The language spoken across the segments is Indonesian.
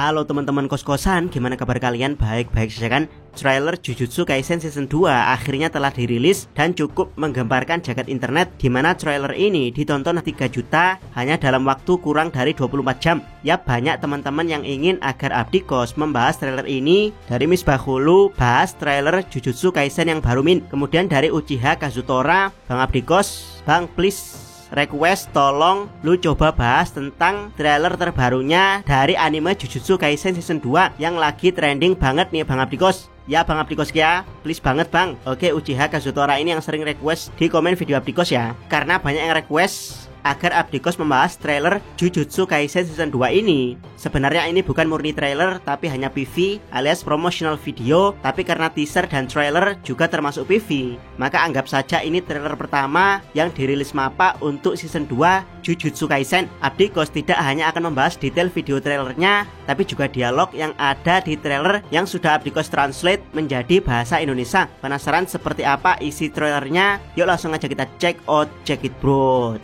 Halo teman-teman kos-kosan, gimana kabar kalian? Baik-baik saja kan? Trailer Jujutsu Kaisen Season 2 akhirnya telah dirilis dan cukup menggemparkan jagat internet, dimana trailer ini ditonton 3 juta hanya dalam waktu kurang dari 24 jam. Ya, banyak teman-teman yang ingin agar Abdi Kos membahas trailer ini. Dari Misbah Hulu bahas trailer Jujutsu Kaisen yang baru min. Kemudian dari Uchiha Kazutora, Bang Abdi Kos, Bang please request tolong lu coba bahas tentang trailer terbarunya dari anime Jujutsu Kaisen Season 2 yang lagi trending banget nih Bang Abdi Kos. Ya Bang Abdi Kos ya, please banget Bang. Oke, Uchiha Kazutora ini yang sering request di komen video Abdi Kos ya, karena banyak yang request agar Abdi Kos membahas trailer Jujutsu Kaisen Season 2 ini. Sebenarnya ini bukan murni trailer, tapi hanya PV alias promotional video. Tapi karena teaser dan trailer juga termasuk PV, maka anggap saja ini trailer pertama yang dirilis MAPPA untuk Season 2 Jujutsu Kaisen. Abdi Kos tidak hanya akan membahas detail video trailernya, tapi juga dialog yang ada di trailer yang sudah Abdi Kos translate menjadi bahasa Indonesia. Penasaran seperti apa isi trailernya? Yuk langsung aja kita check out, check it bro.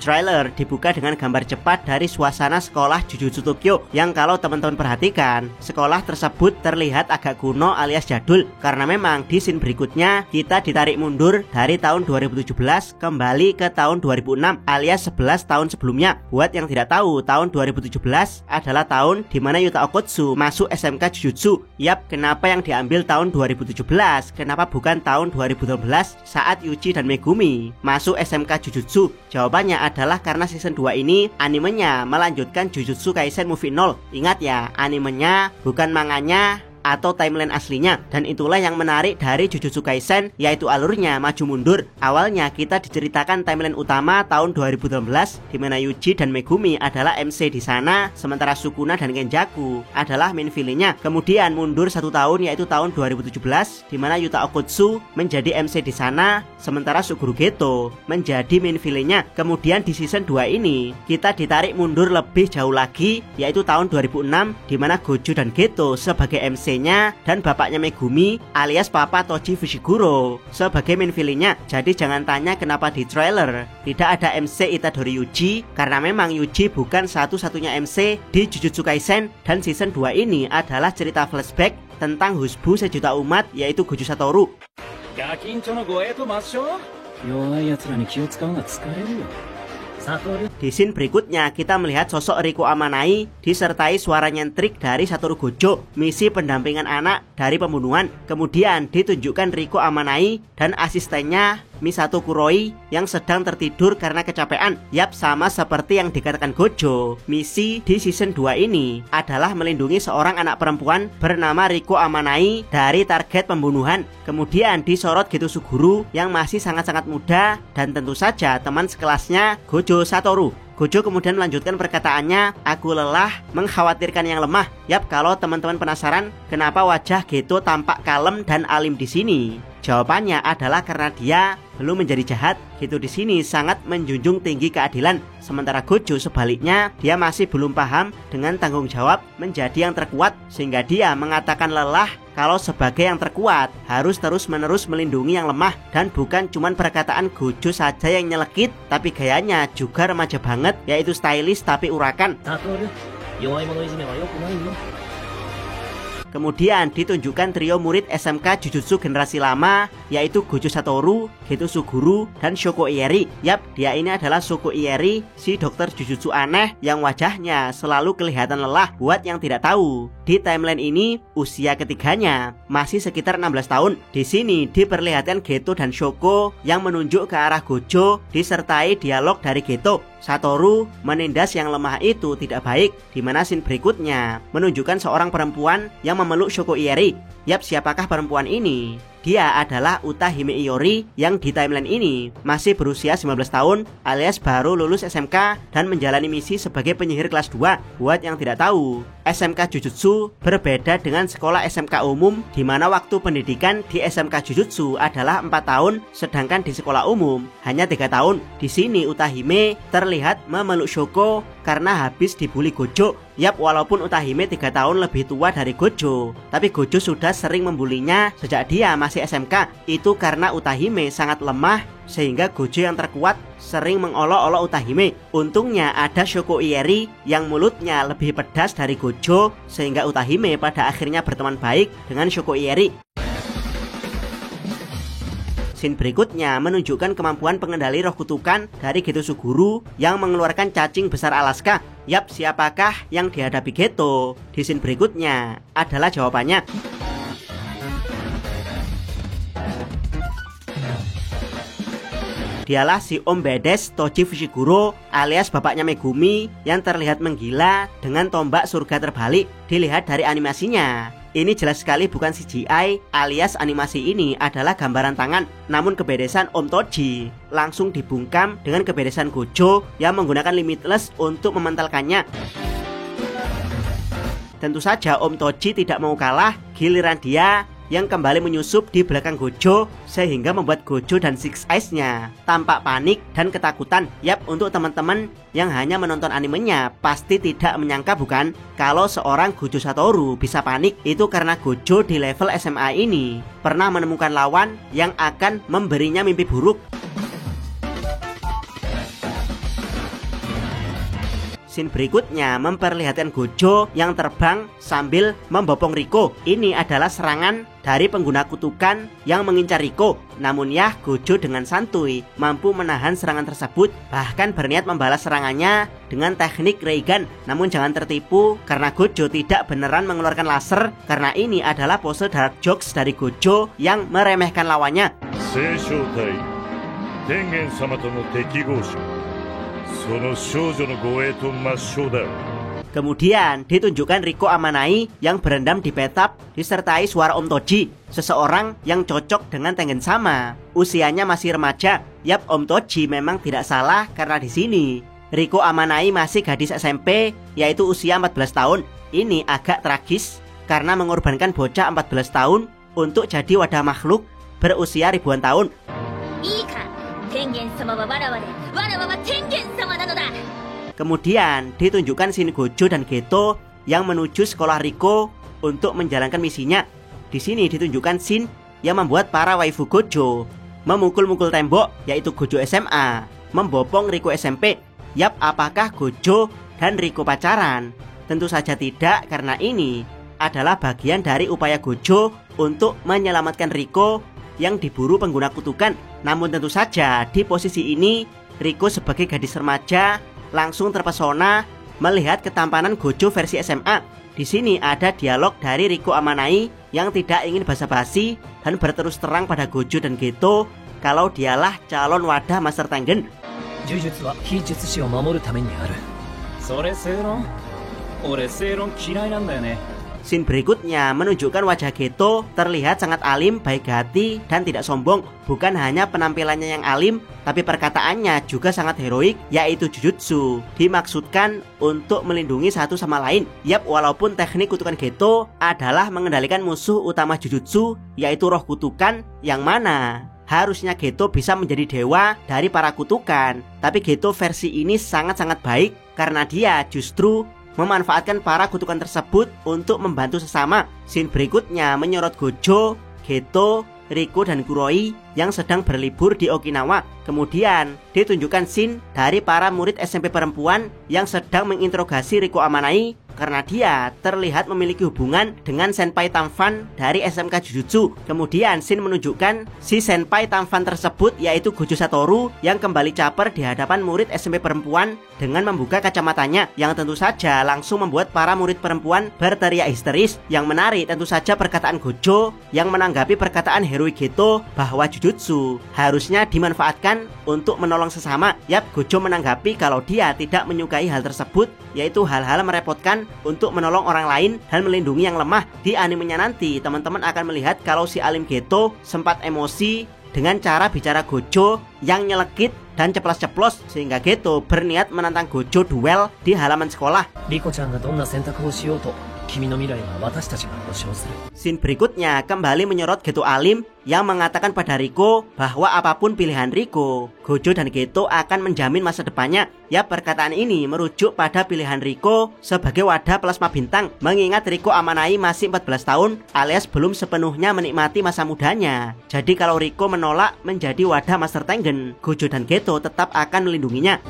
Trailer dibuka dengan gambar cepat dari suasana sekolah Jujutsu Tokyo yang kalau teman-teman perhatikan, sekolah tersebut terlihat agak kuno alias jadul, karena memang di scene berikutnya kita ditarik mundur dari tahun 2017 kembali ke tahun 2006 alias 11 tahun sebelumnya. Buat yang tidak tahu, tahun 2017 adalah tahun dimana Yuta Okkotsu masuk SMK Jujutsu. Yap, kenapa yang diambil tahun 2017? Kenapa bukan tahun 2012 saat Yuji dan Megumi masuk SMK Jujutsu? Jawabannya adalah karena Season 2 ini animenya melanjutkan Jujutsu Kaisen Movie 0. Ingat ya, animenya bukan manganya atau timeline aslinya. Dan itulah yang menarik dari Jujutsu Kaisen, yaitu alurnya maju mundur. Awalnya kita diceritakan timeline utama tahun 2018 di mana Yuji dan Megumi adalah MC di sana, sementara Sukuna dan Kenjaku adalah main villainnya. Kemudian mundur 1 tahun, yaitu tahun 2017 di mana Yuta Okkotsu menjadi MC di sana, sementara Suguru Geto menjadi main villainnya. Kemudian di Season 2 ini kita ditarik mundur lebih jauh lagi, yaitu tahun 2006 di mana Gojo dan Geto sebagai MC dan bapaknya Megumi alias Papa Toji Fushiguro sebagai main villainnya. Jadi jangan tanya kenapa di trailer tidak ada MC Itadori Yuji, karena memang Yuji bukan satu-satunya MC di Jujutsu Kaisen. Dan Season 2 ini adalah cerita flashback tentang husbu sejuta umat, yaitu Gojo Satoru. Di scene berikutnya kita melihat sosok Riko Amanai disertai suara nyentrik dari Satoru Gojo, misi pendampingan anak dari pembunuhan. Kemudian ditunjukkan Riko Amanai dan asistennya Misato Kuroi yang sedang tertidur karena kecapean. Yap, sama seperti yang dikatakan Gojo, misi di Season 2 ini adalah melindungi seorang anak perempuan bernama Riko Amanai dari target pembunuhan. Kemudian disorot Geto Suguru yang masih sangat-sangat muda dan tentu saja teman sekelasnya Gojo Satoru. Gojo kemudian melanjutkan perkataannya, aku lelah mengkhawatirkan yang lemah. Yap, kalau teman-teman penasaran kenapa wajah Geto tampak kalem dan alim di sini, jawabannya adalah karena dia belum menjadi jahat. Geto di sini sangat menjunjung tinggi keadilan, sementara Gojo sebaliknya dia masih belum paham dengan tanggung jawab menjadi yang terkuat, sehingga dia mengatakan lelah kalau sebagai yang terkuat harus terus-menerus melindungi yang lemah. Dan bukan cuman perkataan Gojo saja yang nyelekit, tapi gayanya juga remaja banget, yaitu stylish tapi urakan. Kemudian ditunjukkan trio murid SMK Jujutsu generasi lama, yaitu Gojo Satoru, Geto Suguru, dan Shoko Ieri. Yap, dia ini adalah Shoko Ieri, si dokter Jujutsu aneh yang wajahnya selalu kelihatan lelah. Buat yang tidak tahu, di timeline ini usia ketiganya masih sekitar 16 tahun. Di sini diperlihatkan Geto dan Shoko yang menunjuk ke arah Gojo disertai dialog dari Geto. Satoru menindas yang lemah itu tidak baik, di mana scene berikutnya menunjukkan seorang perempuan yang memeluk Shoko Ieri. Yap, siapakah perempuan ini? Dia adalah Uta Hime Iori yang di timeline ini masih berusia 19 tahun alias baru lulus SMK dan menjalani misi sebagai penyihir kelas 2. Buat yang tidak tahu, SMK Jujutsu berbeda dengan sekolah SMK umum, di mana waktu pendidikan di SMK Jujutsu adalah 4 tahun, sedangkan di sekolah umum hanya 3 tahun. Di sini Uta Hime terlihat memeluk Shoko karena habis dibully Gojo. Yap, walaupun Utahime 3 tahun lebih tua dari Gojo, tapi Gojo sudah sering membulinya sejak dia masih SMK. Itu karena Utahime sangat lemah, sehingga Gojo yang terkuat sering mengolok-olok Utahime. Untungnya ada Shoko Ieri yang mulutnya lebih pedas dari Gojo, sehingga Utahime pada akhirnya berteman baik dengan Shoko Ieri. Scene berikutnya menunjukkan kemampuan pengendali roh kutukan dari Geto Suguru yang mengeluarkan cacing besar Alaska. Yap, siapakah yang dihadapi Geto? Di scene berikutnya adalah jawabannya. Dialah si Om Bedes Toji Fushiguro alias bapaknya Megumi yang terlihat menggila dengan tombak surga terbalik. Dilihat dari animasinya, ini jelas sekali bukan CGI alias animasi ini adalah gambaran tangan. Namun kebedesan Om Toji langsung dibungkam dengan kebedesan Gojo yang menggunakan Limitless untuk mementalkannya. Tentu saja Om Toji tidak mau kalah, giliran dia yang kembali menyusup di belakang Gojo sehingga membuat Gojo dan Six Eyes-nya tampak panik dan ketakutan. Yap, untuk teman-teman yang hanya menonton animenya pasti tidak menyangka bukan kalau seorang Gojo Satoru bisa panik. Itu karena Gojo di level SMA ini pernah menemukan lawan yang akan memberinya mimpi buruk. Scene berikutnya memperlihatkan Gojo yang terbang sambil membopong Riko. Ini adalah serangan dari pengguna kutukan yang mengincar Riko. Namun ya, Gojo dengan santuy mampu menahan serangan tersebut, bahkan berniat membalas serangannya dengan teknik Reigan. Namun jangan tertipu karena Gojo tidak beneran mengeluarkan laser, karena ini adalah pose dark jokes dari Gojo yang meremehkan lawannya. Kemudian ditunjukkan Riko Amanai yang berendam di bathtub disertai suara Om Toji, seseorang yang cocok dengan Tengen Sama. Usianya masih remaja. Yap, Om Toji memang tidak salah karena di sini Riko Amanai masih gadis SMP, yaitu usia 14 tahun. Ini agak tragis karena mengorbankan bocah 14 tahun untuk jadi wadah makhluk berusia ribuan tahun. Kemudian ditunjukkan Shin Gojo dan Geto yang menuju sekolah Riko untuk menjalankan misinya. Di sini ditunjukkan Shin yang membuat para waifu Gojo memukul-mukul tembok, yaitu Gojo SMA membopong Riko SMP. Yap, apakah Gojo dan Riko pacaran? Tentu saja tidak, karena ini adalah bagian dari upaya Gojo untuk menyelamatkan Riko yang diburu pengguna kutukan. Namun tentu saja di posisi ini Riko sebagai gadis remaja langsung terpesona melihat ketampanan Gojo versi SMA. Di sini ada dialog dari Riko Amanai yang tidak ingin basa-basi dan berterus terang pada Gojo dan Geto kalau dialah calon wadah Master Tengen. Jujutsu wa kijutsushi o mamoru tamen ni aru. Sore seiron? Ore seiron kirai nanda yo ne. Scene berikutnya menunjukkan wajah Geto terlihat sangat alim, baik hati, dan tidak sombong. Bukan hanya penampilannya yang alim, tapi perkataannya juga sangat heroik, yaitu Jujutsu dimaksudkan untuk melindungi satu sama lain. Yap, walaupun teknik kutukan Geto adalah mengendalikan musuh utama Jujutsu, yaitu roh kutukan, yang mana harusnya Geto bisa menjadi dewa dari para kutukan. Tapi Geto versi ini sangat-sangat baik karena dia justru memanfaatkan para kutukan tersebut untuk membantu sesama. Scene berikutnya menyorot Gojo, Geto, Riko, dan Kuroi yang sedang berlibur di Okinawa. Kemudian ditunjukkan scene dari para murid SMP perempuan yang sedang menginterogasi Riko Amanai karena dia terlihat memiliki hubungan dengan senpai tampan dari SMK Jujutsu. Kemudian scene menunjukkan si senpai tampan tersebut, yaitu Gojo Satoru, yang kembali caper di hadapan murid SMP perempuan dengan membuka kacamatanya, yang tentu saja langsung membuat para murid perempuan berteriak histeris. Yang menarik tentu saja perkataan Gojo yang menanggapi perkataan heroik Geto bahwa Jujutsu harusnya dimanfaatkan untuk menolong sesama. Yap, Gojo menanggapi kalau dia tidak menyukai hal tersebut, yaitu hal-hal merepotkan untuk menolong orang lain dan melindungi yang lemah. Di animenya nanti teman-teman akan melihat kalau si alim Geto sempat emosi dengan cara bicara Gojo yang nyelekit dan ceplos-ceplos, sehingga Geto berniat menantang Gojo duel di halaman sekolah. Riko-chan ga donna sentaku o shiyou to 君の未来は私たちが保証する. Scene berikutnya kembali menyorot Geto alim yang mengatakan pada Riko bahwa apapun pilihan Riko, Gojo dan Geto akan menjamin masa depannya. Ya, perkataan ini merujuk pada pilihan Riko sebagai wadah plasma bintang, mengingat Riko Amanai masih 14 tahun alias belum sepenuhnya menikmati masa mudanya. Jadi kalau Riko menolak menjadi wadah Master Tengen, Gojo dan Geto tetap akan melindunginya.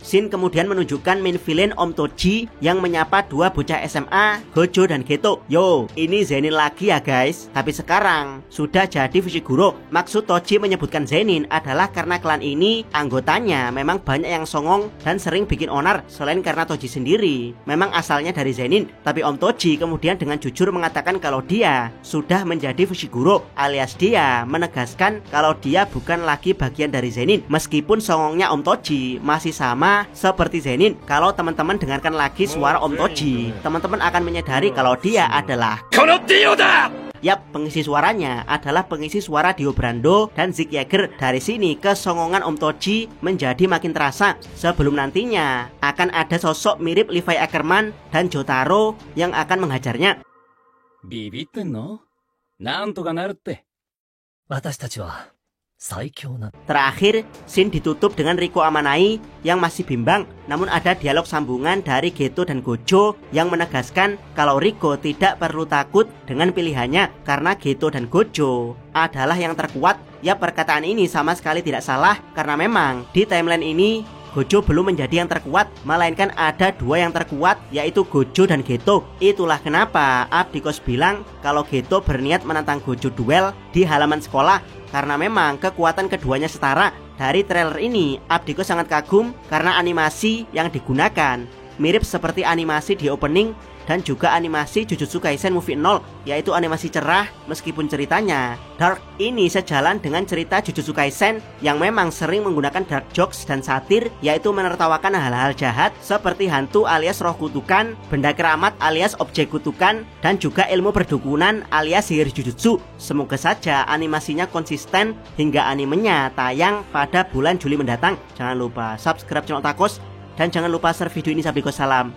Shin kemudian menunjukkan main villain Om Toji yang menyapa dua bocah SMA, Gojo dan Geto. Yo, ini Zenin lagi ya guys. Tapi sekarang sudah jadi Fushiguro. Maksud Toji menyebutkan Zenin adalah karena klan ini anggotanya memang banyak yang songong dan sering bikin onar. Selain karena Toji sendiri memang asalnya dari Zenin, tapi Om Toji kemudian dengan jujur mengatakan kalau dia sudah menjadi Fushiguro, alias dia menegaskan kalau dia bukan lagi bagian dari Zenin. Meskipun songongnya Om Toji masih sama seperti Zenin. Kalau teman-teman dengarkan lagi suara Om Toji, teman-teman akan menyadari kalau dia adalah Yap, pengisi suaranya adalah pengisi suara Dio Brando dan Zeke Yeager. Dari sini kesongongan Om Toji menjadi makin terasa. Sebelum nantinya akan ada sosok mirip Levi Ackerman dan Jotaro yang akan menghajarnya. Bibittenno? Nanto ga narutte. Watashitachi wa Terakhir, scene ditutup dengan Riko Amanai yang masih bimbang. Namun ada dialog sambungan dari Geto dan Gojo yang menegaskan kalau Riko tidak perlu takut dengan pilihannya karena Geto dan Gojo adalah yang terkuat. Ya, perkataan ini sama sekali tidak salah karena memang di timeline ini Gojo belum menjadi yang terkuat, melainkan ada dua yang terkuat, yaitu Gojo dan Geto. Itulah kenapa Abdikos bilang kalau Geto berniat menantang Gojo duel di halaman sekolah, karena memang kekuatan keduanya setara. Dari trailer ini, Abdikos sangat kagum karena animasi yang digunakan mirip seperti animasi di opening dan juga animasi Jujutsu Kaisen Movie 0, yaitu animasi cerah meskipun ceritanya dark. Ini sejalan dengan cerita Jujutsu Kaisen yang memang sering menggunakan dark jokes dan satir, yaitu menertawakan hal-hal jahat seperti hantu alias roh kutukan, benda keramat alias objek kutukan, dan juga ilmu perdukunan alias sihir Jujutsu. Semoga saja animasinya konsisten hingga animenya tayang pada bulan Juli mendatang. Jangan lupa subscribe channel Otakos dan jangan lupa share video ini sampai ke salam.